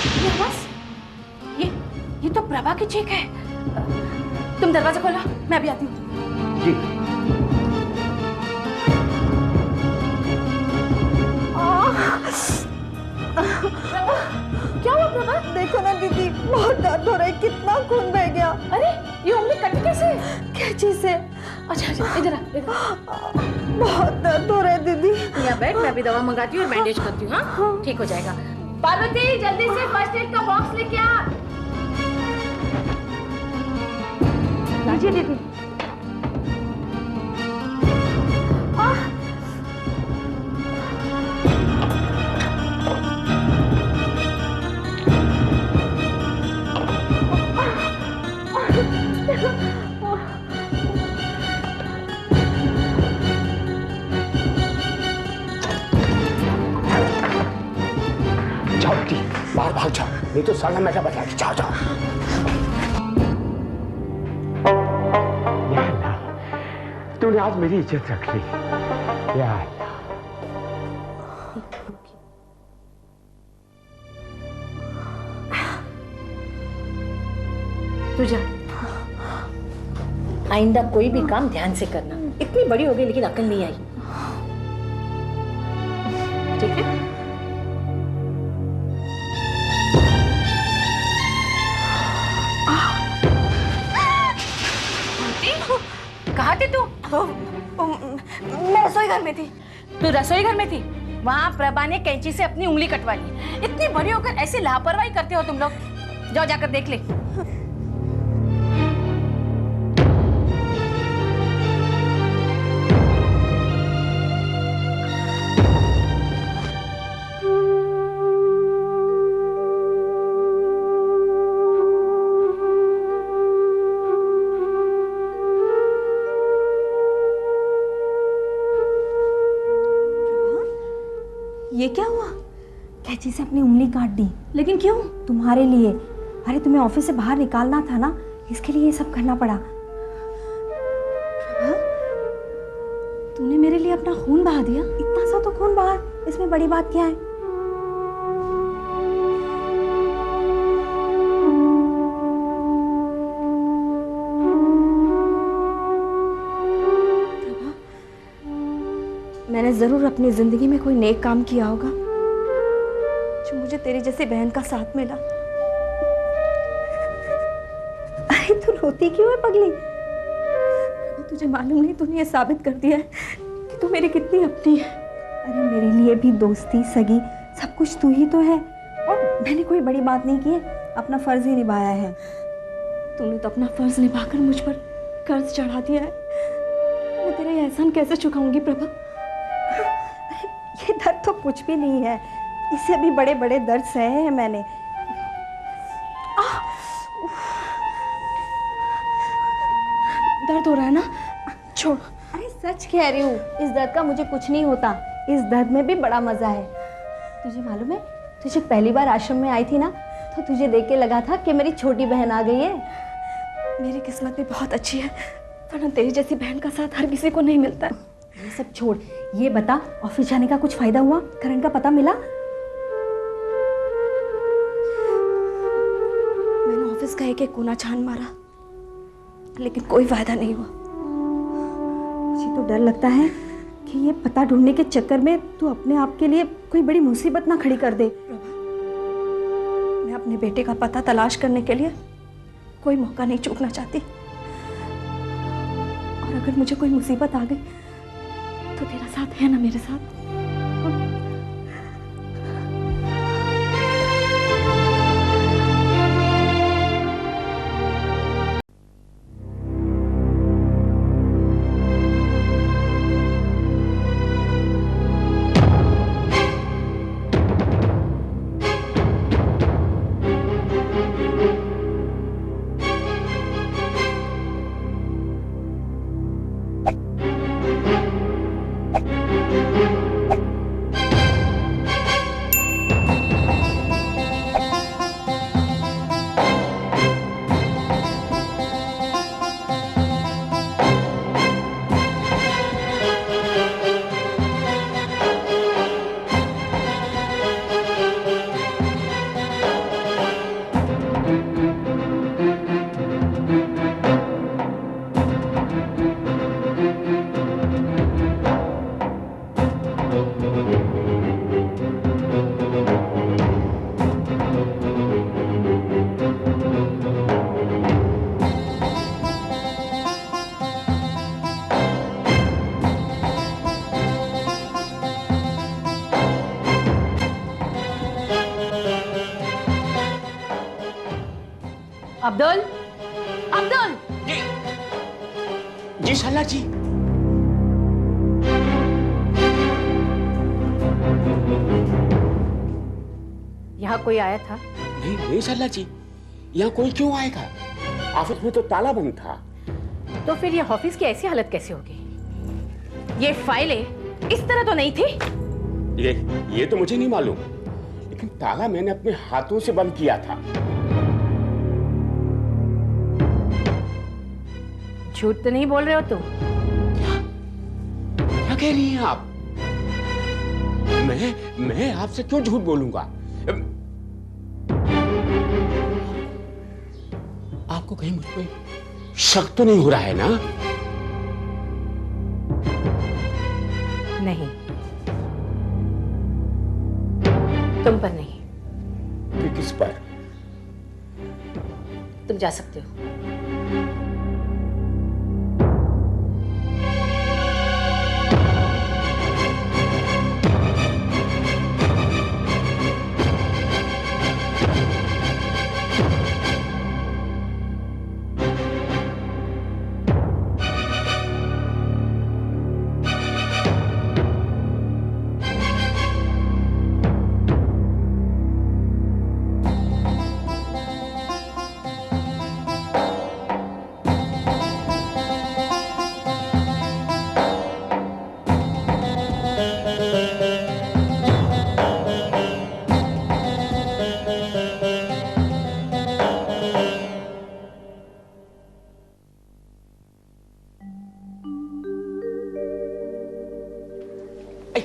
ये बस ये तो प्रभा की चीख है। तुम दरवाजा खोलो, मैं अभी आती हूँ। जी। क्या हुआ प्रभा? देखो ना दीदी, बहुत दर्द हो रहा है, कितना खून बह गया। अरे ये उंगली कटी कैसे? कैंची से। अच्छा इधर आ, इधर। बहुत दर्द हो रहा है दीदी। यहाँ बैठ, मैं अभी दवा मंगाती हूँ और बैंडेज करती हूँ। हाँ ठीक हो जाएगा। पार्वती जल्दी से फर्स्ट एड का बॉक्स लेके आ। लीजिए दीदी। जाओ जी, बाहर भाग जाओ, नहीं तो साला मैटर बताएगी। जाओ जाओ। या अल्लाह, तूने आज मेरी इज्जत रख ली। या अल्लाह। तू जा। आइंदा कोई भी काम ध्यान से करना। इतनी बड़ी हो गई लेकिन अकल नहीं आई। ठीक है? कहाँ थी तू? मैं रसोई घर में थी। तू रसोई घर में थी? वहाँ प्रभा ने कैंची से अपनी उंगली कटवा ली। इतनी बड़ी होकर ऐसी लापरवाही करते हो तुम लोग। जाओ जाकर देख ले। ये क्या हुआ? कैंची से अपनी उंगली काट दी। लेकिन क्यों? तुम्हारे लिए। अरे तुम्हें ऑफिस से बाहर निकालना था ना, इसके लिए ये सब करना पड़ा। प्रभा, तूने मेरे लिए अपना खून बहा दिया। इतना सा तो खून बहा, इसमें बड़ी बात क्या है? प्रभा, मैंने जरूर अपनी जिंदगी में कोई नेक काम किया होगा जो मुझे तेरी जैसी बहन का साथ मिला। अरे तू रोती क्यों है पगली? तुझे मालूम नहीं, तूने ये साबित कर दिया है कि तू मेरी कितनी अपनी है। अरे मेरे लिए भी दोस्ती सगी सब कुछ तू ही तो है, और मैंने कोई बड़ी बात नहीं की है, अपना फर्ज ही निभाया है। तूने तो अपना फर्ज निभाकर मुझ पर कर्ज चढ़ा दिया है। मैं तेरा ये एहसान कैसे चुकाऊंगी प्रभा? ये दर्द तो कुछ भी नहीं है, इससे भी बड़े बड़े दर्द सहे हैं मैंने। दर्द हो रहा है ना? छोड़। अरे सच कह रही हूँ, इस दर्द का मुझे कुछ नहीं होता। इस दर्द में भी बड़ा मजा है। तुझे मालूम है, तुझे पहली बार आश्रम में आई थी ना, तो तुझे देख के लगा था कि मेरी छोटी बहन आ गई है। मेरी किस्मत भी बहुत अच्छी है, वरना तेरी जैसी बहन का साथ हर किसी को नहीं मिलता है। ये सब छोड़, ये बता ऑफिस जाने का कुछ फायदा हुआ? करण का पता मिला? मैंने ऑफिस का एक एक कोना छान मारा, लेकिन कोई फायदा नहीं हुआ। मुझे तो डर लगता है कि ये पता ढूंढने के चक्कर में तू अपने आप के लिए कोई बड़ी मुसीबत ना खड़ी कर दे। मैं अपने बेटे का पता तलाश करने के लिए कोई मौका नहीं चूकना चाहती, और अगर मुझे कोई मुसीबत आ गई तो तेरा साथ है ना मेरे साथ? अब्दुल, अब्दुल, जी जी सरला जी। यहाँ कोई आया था? नहीं नहीं सरला जी, यहाँ कोई क्यों आएगा? ऑफिस में तो ताला बंद था। तो फिर ये ऑफिस की ऐसी हालत कैसे होगी? ये फाइलें इस तरह तो नहीं थी। ये तो मुझे नहीं मालूम, लेकिन ताला मैंने अपने हाथों से बंद किया था। झूठ तो नहीं बोल रहे हो तुम? क्या कह रही हैं आप? मैं आपसे क्यों झूठ बोलूंगा? आपको कहीं मुझ पे शक तो नहीं हो रहा है ना? नहीं, तुम पर नहीं। फिर किस पर? तुम जा सकते हो।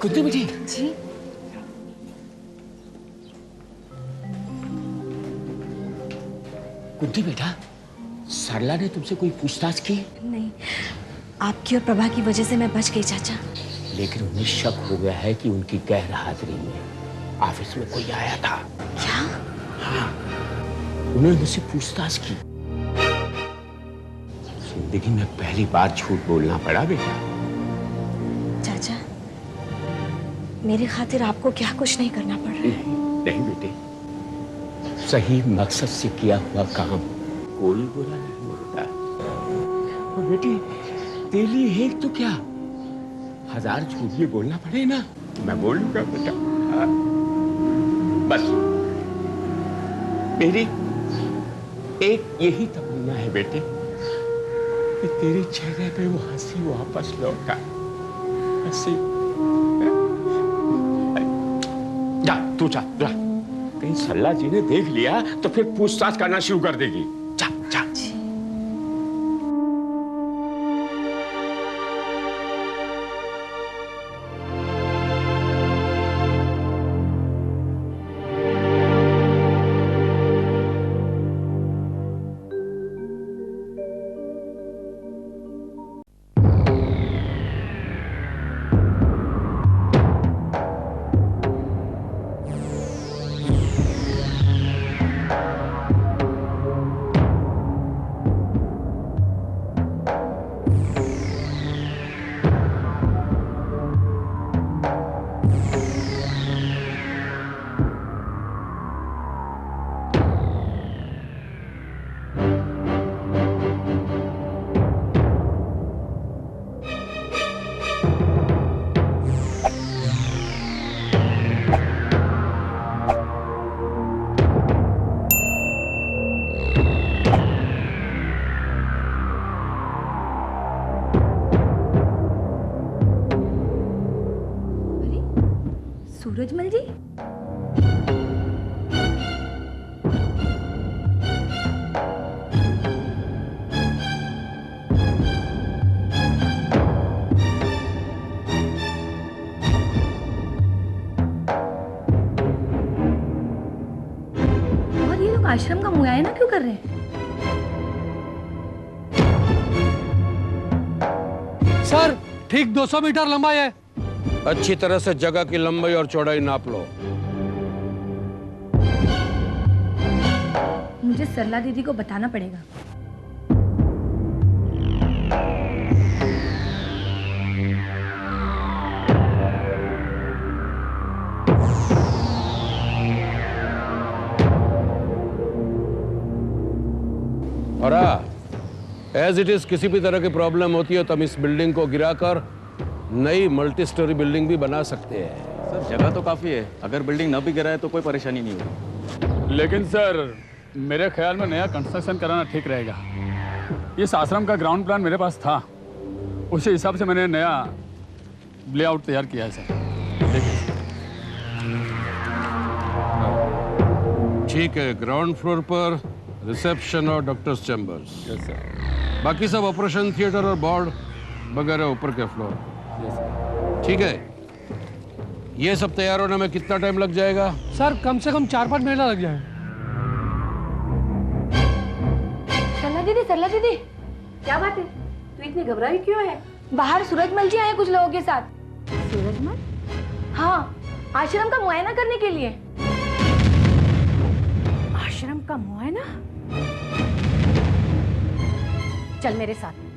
कुंती बेटी। जी कुंती बेटा, सरला ने तुमसे कोई पूछताछ की? नहीं, आपकी और प्रभा की वजह से मैं बच गई चाचा। लेकिन उन्हें शक हो गया है कि उनकी गैर हाजिरी में ऑफिस में कोई आया था। क्या? हाँ, उन्होंने मुझसे पूछताछ की। जिंदगी में पहली बार झूठ बोलना पड़ा बेटा। चाचा, मेरी खातिर आपको क्या कुछ नहीं करना पड़ रहा है। नहीं बेटे, सही मकसद से किया हुआ काम कोई बुरा नहीं होता। और बेटी, तेली एक तो क्या, 1000 झूठ भी बोलना पड़े ना, मैं बोलूंगा बेटा। हाँ। बस मेरी एक यही तमन्ना है बेटे कि तेरे चेहरे पे वो हंसी वापस लौटा। हंसी। जा तू जा, कहीं सरला जी ने देख लिया तो फिर पूछताछ करना शुरू कर देगी। जा जा। सूरजमल जी, और ये लोग आश्रम का मुआयना क्यों कर रहे हैं? सर, ठीक 200 मीटर लंबा है। अच्छी तरह से जगह की लंबाई और चौड़ाई नाप लो। मुझे सरला दीदी को बताना पड़ेगा। और एज इट इज किसी भी तरह की प्रॉब्लम होती है तो हम इस बिल्डिंग को गिराकर नई मल्टी स्टोरी बिल्डिंग भी बना सकते हैं। सर जगह तो काफ़ी है, अगर बिल्डिंग न भी गिराए तो कोई परेशानी नहीं होगी। लेकिन सर मेरे ख्याल में नया कंस्ट्रक्शन कराना ठीक रहेगा। इस आश्रम का ग्राउंड प्लान मेरे पास था, उसी हिसाब से मैंने नया लेआउट तैयार किया है सर। ठीक है, ग्राउंड फ्लोर पर रिसेप्शन और डॉक्टर्स चैम्बर्स। Yes sir. बाकी सब ऑपरेशन थिएटर और वार्ड वगैरह ऊपर के फ्लोर। Yes sir. ठीक है, ये सब तैयार होने में कितना टाइम लग जाएगा? सर कम से कम 4-5 महीना लग जाए। सरला दीदी क्या बात है, तू इतनी घबराई क्यों है? बाहर सूरजमल जी आए कुछ लोगों के साथ। सूरजमल? हाँ, आश्रम का मुआयना करने के लिए। आश्रम का मुआयना? चल मेरे साथ।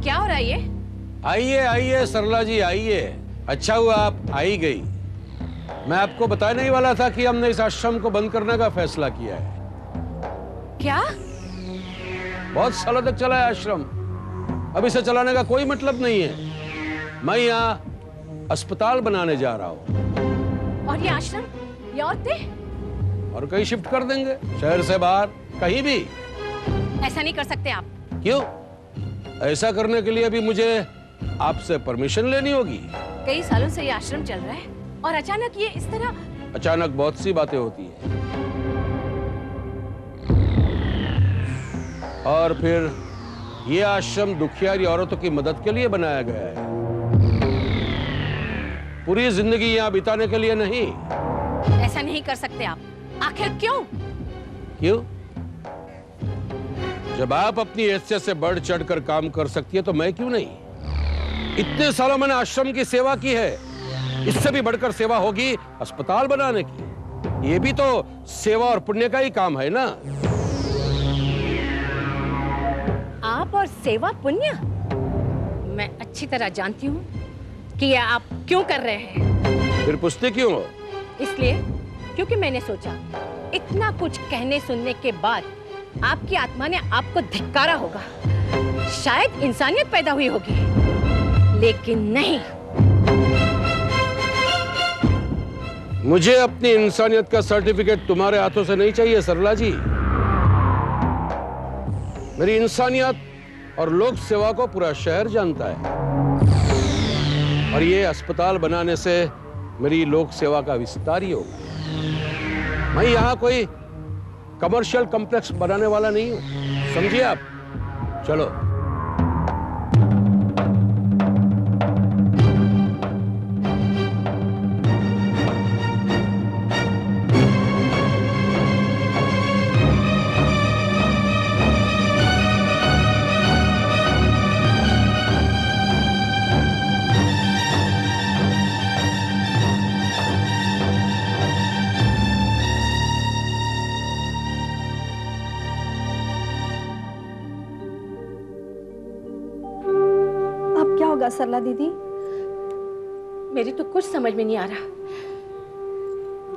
क्या हो रहा है ये? आइए आइए सरला जी आइए, अच्छा हुआ आप आई गई। मैं आपको बताने ही वाला था कि हमने इस आश्रम को बंद करने का फैसला किया है। क्या? बहुत सालों तक चला है आश्रम, अब इसे चलाने का कोई मतलब नहीं है। मैं यहाँ अस्पताल बनाने जा रहा हूँ। और ये आश्रम, ये औरतें? और कहीं शिफ्ट कर देंगे, शहर से बाहर कहीं भी। ऐसा नहीं कर सकते आप। क्यों? ऐसा करने के लिए भी मुझे आपसे परमिशन लेनी होगी। कई सालों से ये आश्रम चल रहा है और अचानक ये इस तरह। अचानक बहुत सी बातें होती है, और फिर ये आश्रम दुखियारी औरतों की मदद के लिए बनाया गया है, पूरी जिंदगी यहाँ बिताने के लिए नहीं। ऐसा नहीं कर सकते आप। आखिर क्यों? क्यों? जब आप अपनी हैसियत से बढ़ चढ़कर काम कर सकती है तो मैं क्यों नहीं? इतने सालों मैंने आश्रम की सेवा की है, इससे भी बढ़कर सेवा होगी अस्पताल बनाने की। ये भी तो सेवा और पुण्य का ही काम है ना। आप और सेवा पुण्य? मैं अच्छी तरह जानती हूँ कि ये आप क्यों कर रहे हैं। फिर पूछते क्यों हो? इसलिए क्योंकि मैंने सोचा इतना कुछ कहने सुनने के बाद आपकी आत्मा ने आपको धिक्कारा होगा, शायद इंसानियत पैदा हुई होगी, लेकिन नहीं। मुझे अपनी इंसानियत का सर्टिफिकेट तुम्हारे हाथों से नहीं चाहिए सरला जी। मेरी इंसानियत और लोक सेवा को पूरा शहर जानता है, और ये अस्पताल बनाने से मेरी लोक सेवा का विस्तार ही होगा। मैं यहाँ कोई कमर्शियल कॉम्प्लेक्स बनाने वाला नहीं हूं, समझिए आप। चलो। सरला दीदी? मेरी तो कुछ समझ में नहीं आ रहा।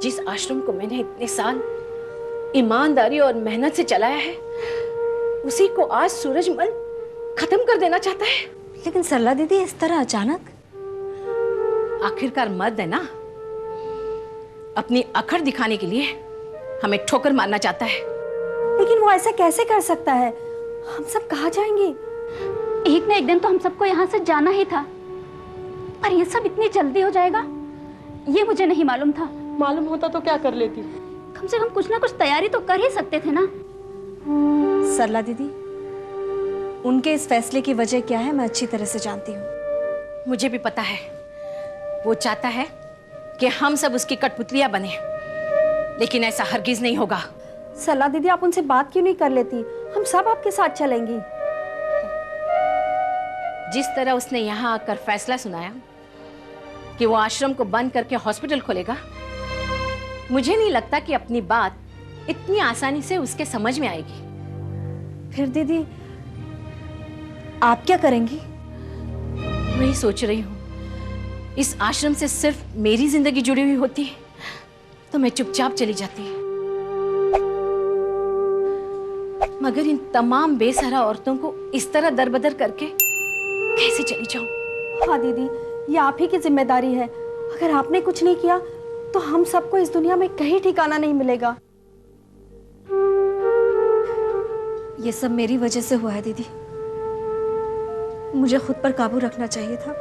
जिस आश्रम को मैंने इतने साल ईमानदारी और मेहनत से चलाया है, उसी को आज सूरजमल खत्म कर देना चाहता है। लेकिन सरला दीदी इस तरह अचानक? आखिरकार मर्द है ना, अपनी अकड़ दिखाने के लिए हमें ठोकर मारना चाहता है। लेकिन वो ऐसा कैसे कर सकता है? हम सब कहाँ जाएंगे? एक न एक दिन तो हम सबको यहाँ से जाना ही था, पर ये सब इतनी जल्दी हो जाएगा ये मुझे नहीं मालूम था। मालूम होता तो क्या कर लेती? कम से कम कुछ ना कुछ तैयारी तो कर ही सकते थे ना। सरला दीदी, उनके इस फैसले की वजह क्या है मैं अच्छी तरह से जानती हूँ। मुझे भी पता है, वो चाहता है कि हम सब उसकी कठपुतलियां बने, लेकिन ऐसा हरगिज नहीं होगा। सरला दीदी, आप उनसे बात क्यों नहीं कर लेती? हम सब आपके साथ चलेंगी। जिस तरह उसने यहाँ आकर फैसला सुनाया कि वो आश्रम को बंद करके हॉस्पिटल खोलेगा, मुझे नहीं लगता कि अपनी बात इतनी आसानी से उसके समझ में आएगी। फिर दीदी आप क्या करेंगी? वही सोच रही हूँ, इस आश्रम से सिर्फ मेरी जिंदगी जुड़ी हुई होती तो मैं चुपचाप चली जाती, मगर इन तमाम बेसहारा औरतों को इस तरह दरबदर करके कैसे चली जाऊं? हाँ दीदी, ये आप ही की जिम्मेदारी है। अगर आपने कुछ नहीं किया तो हम सबको इस दुनिया में कहीं ठिकाना नहीं मिलेगा। ये सब मेरी वजह से हुआ है दीदी। मुझे खुद पर काबू रखना चाहिए था।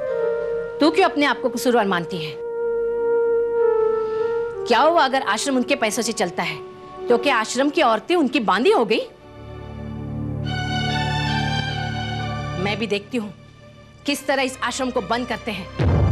तू क्यों अपने आप को कसूरवार मानती है? क्या हुआ अगर आश्रम उनके पैसों से चलता है तो क्या आश्रम की औरतें उनकी बांदी हो गई? मैं भी देखती हूं किस तरह इस आश्रम को बंद करते हैं।